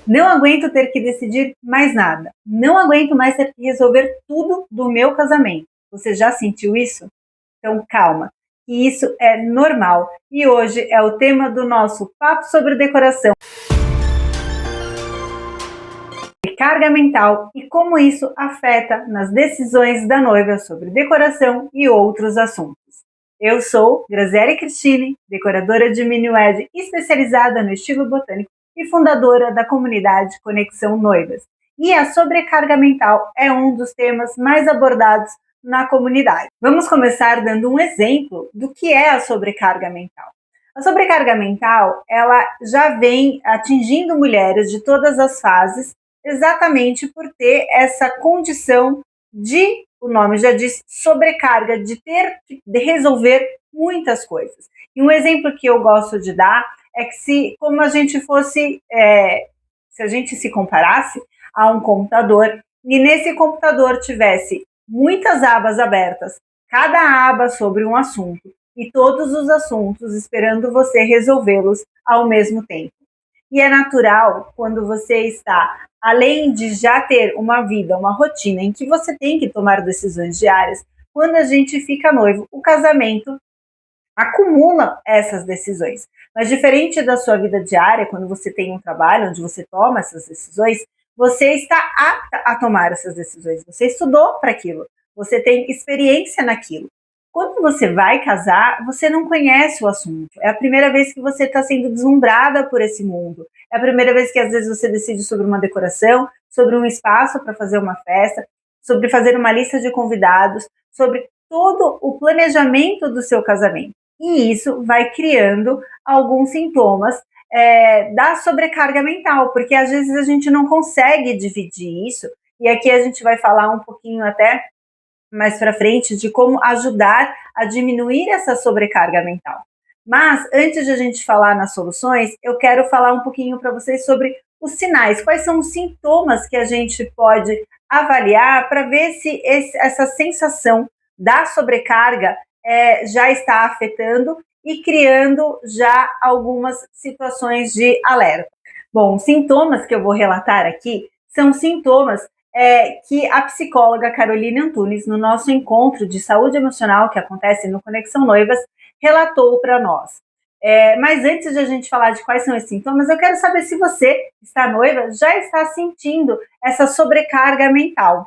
Não aguento ter que decidir mais nada. Não aguento mais ter que resolver tudo do meu casamento. Você já sentiu isso? Então calma, que isso é normal. E hoje é o tema do nosso papo sobre decoração. Carga mental e como isso afeta nas decisões da noiva sobre decoração e outros assuntos. Eu sou Graziele Cristine, decoradora de mini-wed especializada no estilo botânico e fundadora da comunidade Conexão Noivas. E a sobrecarga mental é um dos temas mais abordados na comunidade. Vamos começar dando um exemplo do que é a sobrecarga mental. A sobrecarga mental, ela já vem atingindo mulheres de todas as fases, exatamente por ter essa condição de, o nome já diz, sobrecarga, de ter de resolver muitas coisas. E um exemplo que eu gosto de dar é que como a gente fosse, se a gente se comparasse a um computador e nesse computador tivesse muitas abas abertas, cada aba sobre um assunto e todos os assuntos esperando você resolvê-los ao mesmo tempo. E é natural quando você está, além de já ter uma vida, uma rotina em que você tem que tomar decisões diárias, quando a gente fica noivo, o casamento acumula essas decisões. Mas diferente da sua vida diária, quando você tem um trabalho onde você toma essas decisões, você está apta a tomar essas decisões. Você estudou para aquilo, você tem experiência naquilo. Quando você vai casar, você não conhece o assunto. É a primeira vez que você está sendo deslumbrada por esse mundo. É a primeira vez que às vezes você decide sobre uma decoração, sobre um espaço para fazer uma festa, sobre fazer uma lista de convidados, sobre todo o planejamento do seu casamento. E isso vai criando alguns sintomas da sobrecarga mental, porque às vezes a gente não consegue dividir isso, e aqui a gente vai falar um pouquinho até mais para frente de como ajudar a diminuir essa sobrecarga mental. Mas antes de a gente falar nas soluções, eu quero falar um pouquinho para vocês sobre os sinais, quais são os sintomas que a gente pode avaliar para ver se essa sensação da sobrecarga já está afetando e criando já algumas situações de alerta. Bom, sintomas que eu vou relatar aqui são sintomas que a psicóloga Caroline Antunes, no nosso encontro de saúde emocional que acontece no Conexão Noivas, relatou para nós. Mas antes de a gente falar de quais são esses sintomas, eu quero saber se você está noiva, já está sentindo essa sobrecarga mental.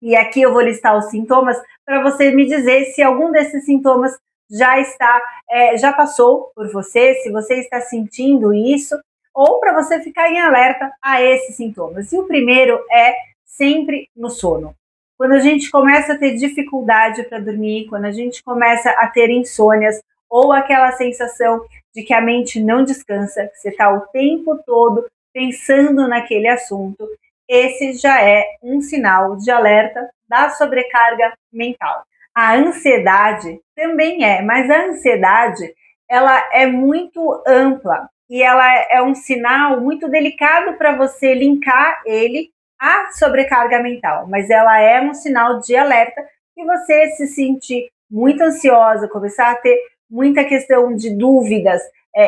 E aqui eu vou listar os sintomas para você me dizer se algum desses sintomas já passou por você, se você está sentindo isso, ou para você ficar em alerta a esses sintomas. E o primeiro é sempre no sono. Quando a gente começa a ter dificuldade para dormir, quando a gente começa a ter insônias, ou aquela sensação de que a mente não descansa, que você está o tempo todo pensando naquele assunto, esse já é um sinal de alerta da sobrecarga mental. A ansiedade também mas a ansiedade, ela é muito ampla e ela é um sinal muito delicado para você linkar ele à sobrecarga mental, mas ela é um sinal de alerta que você se sentir muito ansiosa, começar a ter muita questão de dúvidas,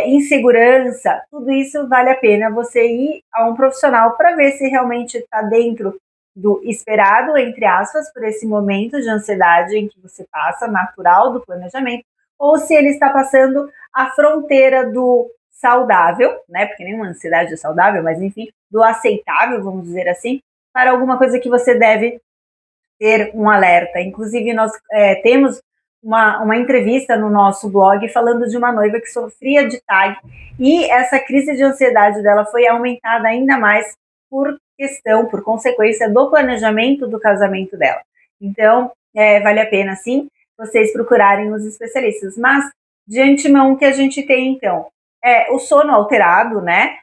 insegurança, tudo isso vale a pena você ir a um profissional para ver se realmente está dentro do esperado, entre aspas, por esse momento de ansiedade em que você passa, natural do planejamento, ou se ele está passando a fronteira do saudável, né? Porque nenhuma ansiedade é saudável, mas enfim, do aceitável, vamos dizer assim, para alguma coisa que você deve ter um alerta. Inclusive, nós temos uma entrevista no nosso blog falando de uma noiva que sofria de TAG e essa crise de ansiedade dela foi aumentada ainda mais por consequência do planejamento do casamento dela. Então, vale a pena, sim, vocês procurarem os especialistas. Mas, de antemão, o que a gente tem, então, o sono alterado, né?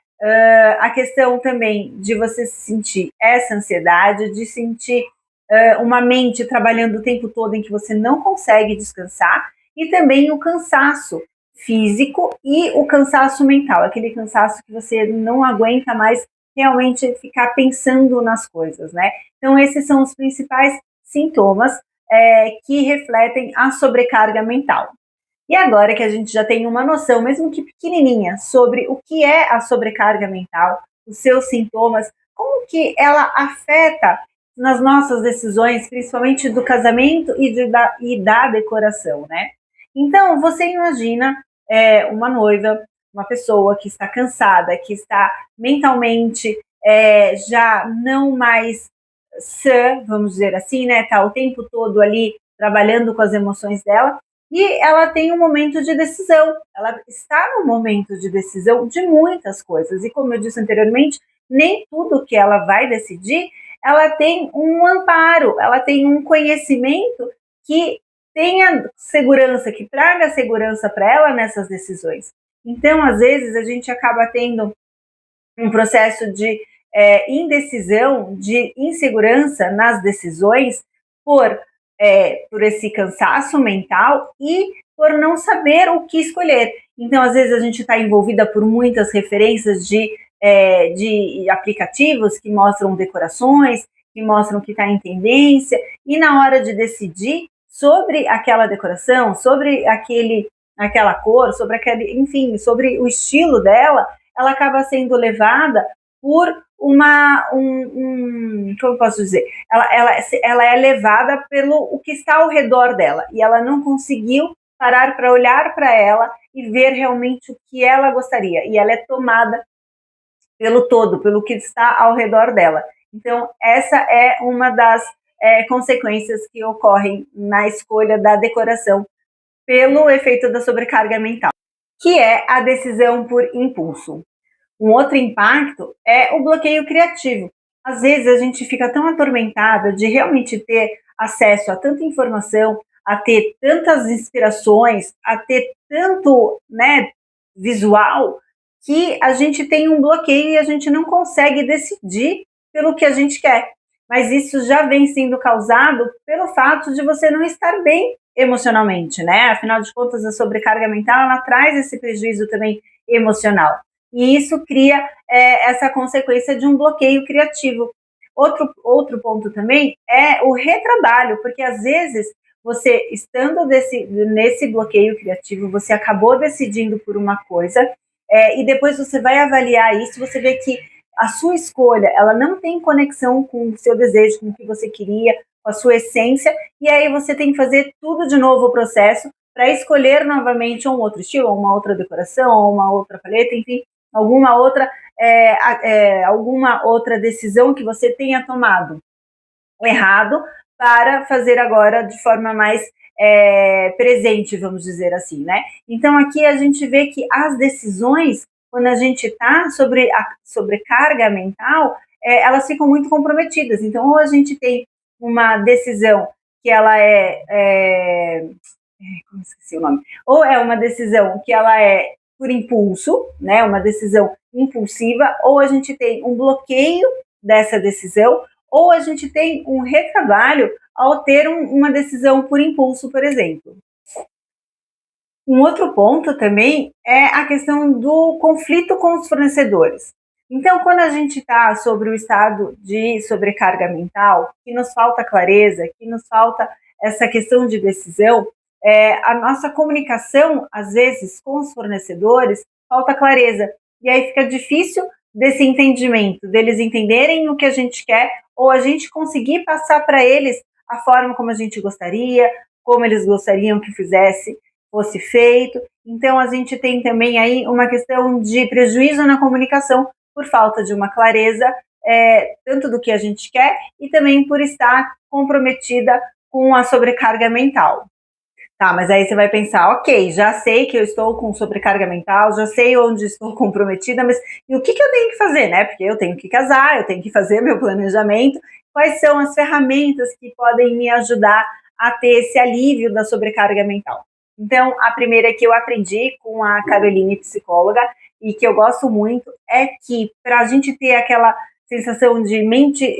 A questão também de você sentir essa ansiedade, de sentir uma mente trabalhando o tempo todo em que você não consegue descansar, e também o cansaço físico e o cansaço mental, aquele cansaço que você não aguenta mais realmente ficar pensando nas coisas, né? Então esses são os principais sintomas que refletem a sobrecarga mental. E agora que a gente já tem uma noção, mesmo que pequenininha, sobre o que é a sobrecarga mental, os seus sintomas, como que ela afeta nas nossas decisões, principalmente do casamento e da decoração, né? Então, você imagina uma noiva, uma pessoa que está cansada, que está mentalmente já não mais sã, vamos dizer assim, né? Tá o tempo todo ali trabalhando com as emoções dela, e ela tem um momento de decisão. Ela está no momento de decisão de muitas coisas. E como eu disse anteriormente, nem tudo que ela vai decidir, ela tem um amparo, ela tem um conhecimento que tenha segurança, que traga segurança para ela nessas decisões. Então, às vezes, a gente acaba tendo um processo de indecisão, de insegurança nas decisões por esse cansaço mental e por não saber o que escolher. Então, às vezes, a gente está envolvida por muitas referências de aplicativos que mostram decorações, que mostram que está em tendência, e na hora de decidir sobre aquela decoração, sobre aquela cor, sobre enfim, sobre o estilo dela, ela acaba sendo levada por como eu posso dizer? Ela é levada pelo o que está ao redor dela, e ela não conseguiu parar para olhar para ela e ver realmente o que ela gostaria, e ela é tomada pelo todo, pelo que está ao redor dela. Então, essa é uma das consequências que ocorrem na escolha da decoração pelo efeito da sobrecarga mental, que é a decisão por impulso. Um outro impacto é o bloqueio criativo. Às vezes a gente fica tão atormentada de realmente ter acesso a tanta informação, a ter tantas inspirações, a ter tanto, né, visual, que a gente tem um bloqueio e a gente não consegue decidir pelo que a gente quer. Mas isso já vem sendo causado pelo fato de você não estar bem emocionalmente, né? Afinal de contas, a sobrecarga mental, ela traz esse prejuízo também emocional. E isso cria essa consequência de um bloqueio criativo. Outro ponto também é o retrabalho, porque às vezes você, estando nesse bloqueio criativo, você acabou decidindo por uma coisa, e depois você vai avaliar isso, você vê que a sua escolha, ela não tem conexão com o seu desejo, com o que você queria, com a sua essência, e aí você tem que fazer tudo de novo o processo para escolher novamente um outro estilo, uma outra decoração, uma outra paleta, enfim, alguma outra decisão que você tenha tomado errado para fazer agora de forma mais presente, vamos dizer assim, né? Então aqui a gente vê que as decisões, quando a gente está sobre a sobrecarga mental, elas ficam muito comprometidas. Então, ou a gente tem uma decisão que ela como esqueci o nome, ou é uma decisão que ela é por impulso, né, uma decisão impulsiva, ou a gente tem um bloqueio dessa decisão, ou a gente tem um retrabalho ao ter uma decisão por impulso, por exemplo. Um outro ponto também é a questão do conflito com os fornecedores. Então, quando a gente está sobre o estado de sobrecarga mental, que nos falta clareza, que nos falta essa questão de decisão, a nossa comunicação, às vezes, com os fornecedores, falta clareza. E aí fica difícil desse entendimento, deles entenderem o que a gente quer, ou a gente conseguir passar para eles a forma como a gente gostaria, como eles gostariam que fosse feito. Então, a gente tem também aí uma questão de prejuízo na comunicação por falta de uma clareza, tanto do que a gente quer e também por estar comprometida com a sobrecarga mental. Tá, mas aí você vai pensar, ok, já sei que eu estou com sobrecarga mental, já sei onde estou comprometida, mas e o que eu tenho que fazer, né? Porque eu tenho que casar, eu tenho que fazer meu planejamento. Quais são as ferramentas que podem me ajudar a ter esse alívio da sobrecarga mental? Então, a primeira que eu aprendi com a Caroline, psicóloga, e que eu gosto muito, é que para a gente ter aquela sensação de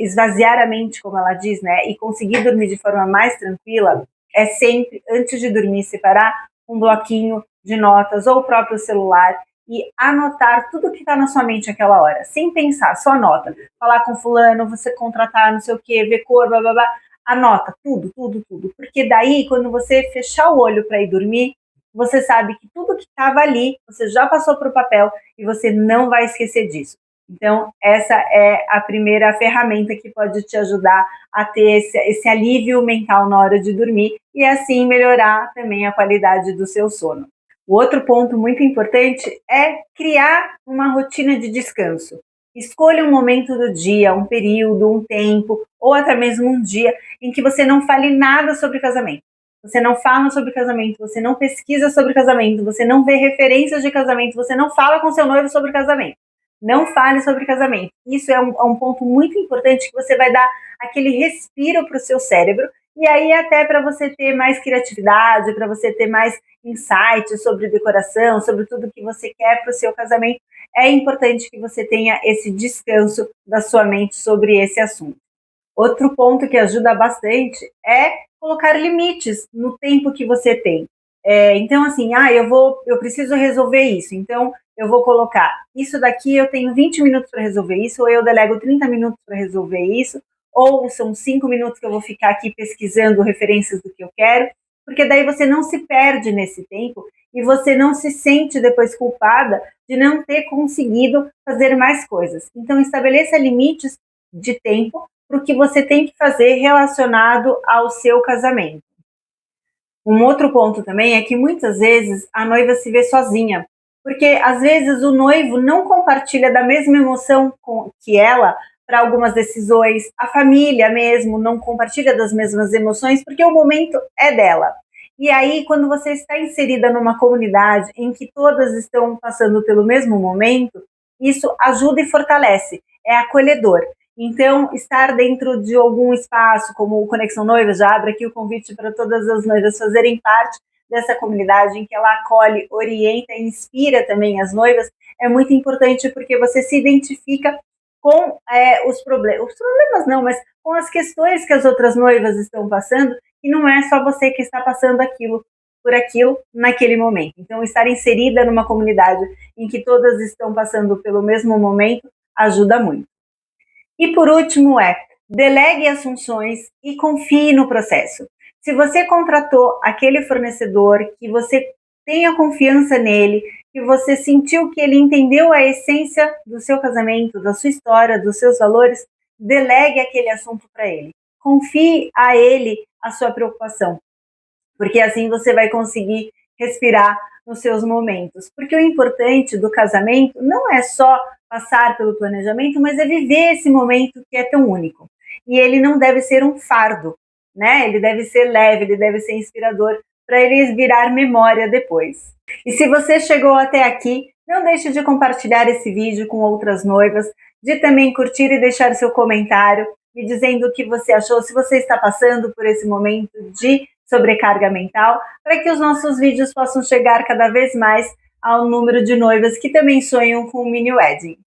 esvaziar a mente, como ela diz, né, e conseguir dormir de forma mais tranquila, é sempre, antes de dormir, separar um bloquinho de notas ou o próprio celular e anotar tudo que está na sua mente naquela hora, sem pensar, só anota. Falar com fulano, você contratar, não sei o quê, ver cor, blá, blá, blá. Anota tudo, tudo, tudo. Porque daí, quando você fechar o olho para ir dormir, você sabe que tudo que estava ali, você já passou para o papel e você não vai esquecer disso. Então, essa é a primeira ferramenta que pode te ajudar a ter esse alívio mental na hora de dormir e assim melhorar também a qualidade do seu sono. O outro ponto muito importante é criar uma rotina de descanso. Escolha um momento do dia, um período, um tempo, ou até mesmo um dia em que você não fale nada sobre casamento. Você não fala sobre casamento, você não pesquisa sobre casamento, você não vê referências de casamento, você não fala com seu noivo sobre casamento. Não fale sobre casamento. Isso é um ponto muito importante que você vai dar aquele respiro para o seu cérebro e aí até para você ter mais criatividade, para você ter mais insights sobre decoração, sobre tudo que você quer para o seu casamento, é importante que você tenha esse descanso da sua mente sobre esse assunto. Outro ponto que ajuda bastante é colocar limites no tempo que você tem. Então, assim, eu preciso resolver isso, então eu vou colocar isso daqui, eu tenho 20 minutos para resolver isso, ou eu delego 30 minutos para resolver isso, ou são 5 minutos que eu vou ficar aqui pesquisando referências do que eu quero, porque daí você não se perde nesse tempo e você não se sente depois culpada de não ter conseguido fazer mais coisas. Então, estabeleça limites de tempo para o que você tem que fazer relacionado ao seu casamento. Um outro ponto também é que muitas vezes a noiva se vê sozinha, porque às vezes o noivo não compartilha da mesma emoção que ela para algumas decisões, a família mesmo não compartilha das mesmas emoções, porque o momento é dela. E aí, quando você está inserida numa comunidade em que todas estão passando pelo mesmo momento, isso ajuda e fortalece, é acolhedor. Então, estar dentro de algum espaço, como o Conexão Noiva, já abre aqui o convite para todas as noivas fazerem parte dessa comunidade em que ela acolhe, orienta e inspira também as noivas, é muito importante porque você se identifica com os problemas não, mas com as questões que as outras noivas estão passando, e não é só você que está passando por aquilo naquele momento. Então, estar inserida numa comunidade em que todas estão passando pelo mesmo momento ajuda muito. E por último delegue as funções e confie no processo. Se você contratou aquele fornecedor, que você tenha confiança nele, que você sentiu que ele entendeu a essência do seu casamento, da sua história, dos seus valores, delegue aquele assunto para ele. Confie a ele a sua preocupação, porque assim você vai conseguir respirar nos seus momentos. Porque o importante do casamento não é só passar pelo planejamento, mas é viver esse momento que é tão único. E ele não deve ser um fardo, né? Ele deve ser leve, ele deve ser inspirador para ele virar memória depois. E se você chegou até aqui, não deixe de compartilhar esse vídeo com outras noivas, de também curtir e deixar seu comentário me dizendo o que você achou, se você está passando por esse momento de sobrecarga mental, para que os nossos vídeos possam chegar cada vez mais ao número de noivas que também sonham com o mini wedding.